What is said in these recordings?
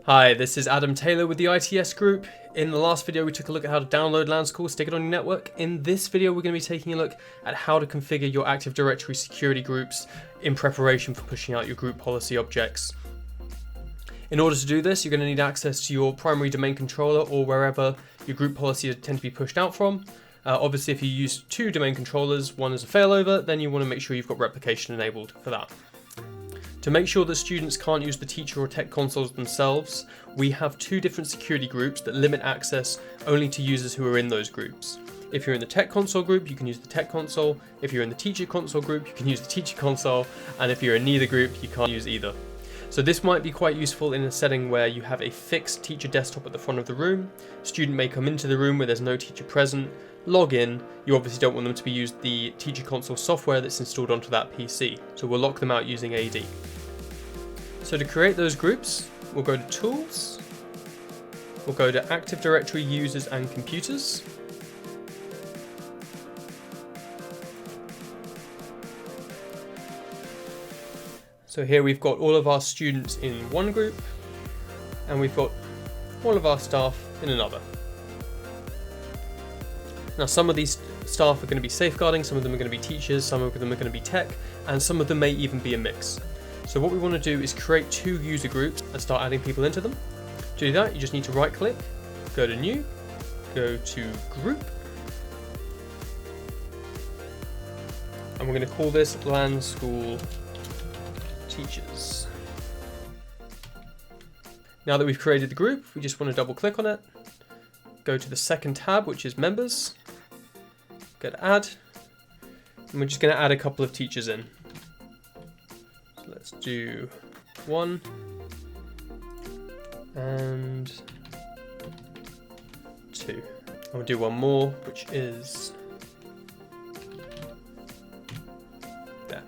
Hi, this is Adam Taylor with the ITS Group. In the last video we took a look at how to download LanSchool, stick it on your network. In this video we're going to be taking a look at how to configure your Active Directory security groups in preparation for pushing out your group policy objects. In order to do this, you're going to need access to your primary domain controller or wherever your group policies tend to be pushed out from. Obviously if you use two domain controllers, one as a failover, then you want to make sure you've got replication enabled for that. To make sure that students can't use the teacher or tech consoles themselves, we have two different security groups that limit access only to users who are in those groups. If you're in the tech console group, you can use the tech console. If you're in the teacher console group, you can use the teacher console. And if you're in neither group, you can't use either. So this might be quite useful in a setting where you have a fixed teacher desktop at the front of the room. Student may come into the room where there's no teacher present, log in. You obviously don't want them to be used the teacher console software that's installed onto that PC. So we'll lock them out using AD. So to create those groups, we'll go to Tools, we'll go to Active Directory Users and Computers, so here we've got all of our students in one group, and we've got all of our staff in another. Now some of these staff are going to be safeguarding, some of them are going to be teachers, some of them are going to be tech, and some of them may even be a mix. So what we want to do is create two user groups and start adding people into them. To do that, you just need to right click, go to New, go to Group, and we're going to call this LanSchool Teachers. Now that we've created the group, we just want to double click on it, go to the second tab, which is Members, go to Add, and we're just going to add a couple of teachers in. Let's do 1 and 2. And we'll do one more, which is there.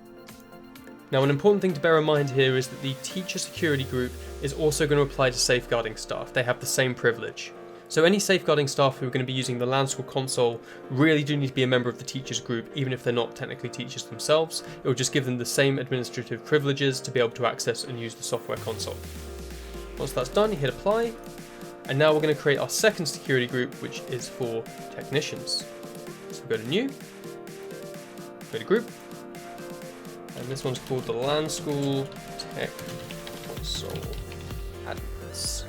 Now an important thing to bear in mind here is that the teacher security group is also going to apply to safeguarding staff. They have the same privilege. So any safeguarding staff who are going to be using the LanSchool console really do need to be a member of the teachers group, even if they're not technically teachers themselves. It will just give them the same administrative privileges to be able to access and use the software console. Once that's done, you hit apply, and now we're going to create our second security group, which is for technicians. So go to New, go to Group, and this one's called the LanSchool Tech Console Admins.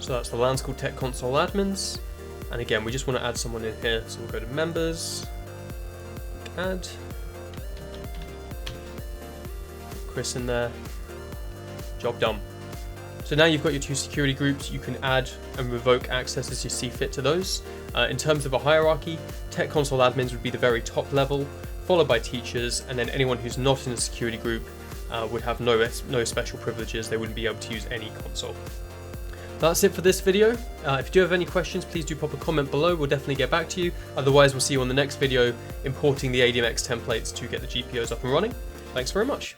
So that's the LanSchool Tech Console Admins, and again we just want to add someone in here, so we'll go to Members, Add, Chris in there, job done. So now you've got your two security groups. You can add and revoke access as you see fit to those. In terms of a hierarchy, Tech Console Admins would be the very top level, followed by teachers, and then anyone who's not in a security group would have no special privileges. They wouldn't be able to use any console. That's it for this video. If you do have any questions, please do pop a comment below. We'll definitely get back to you. Otherwise, we'll see you on the next video importing the ADMX templates to get the GPOs up and running. Thanks very much.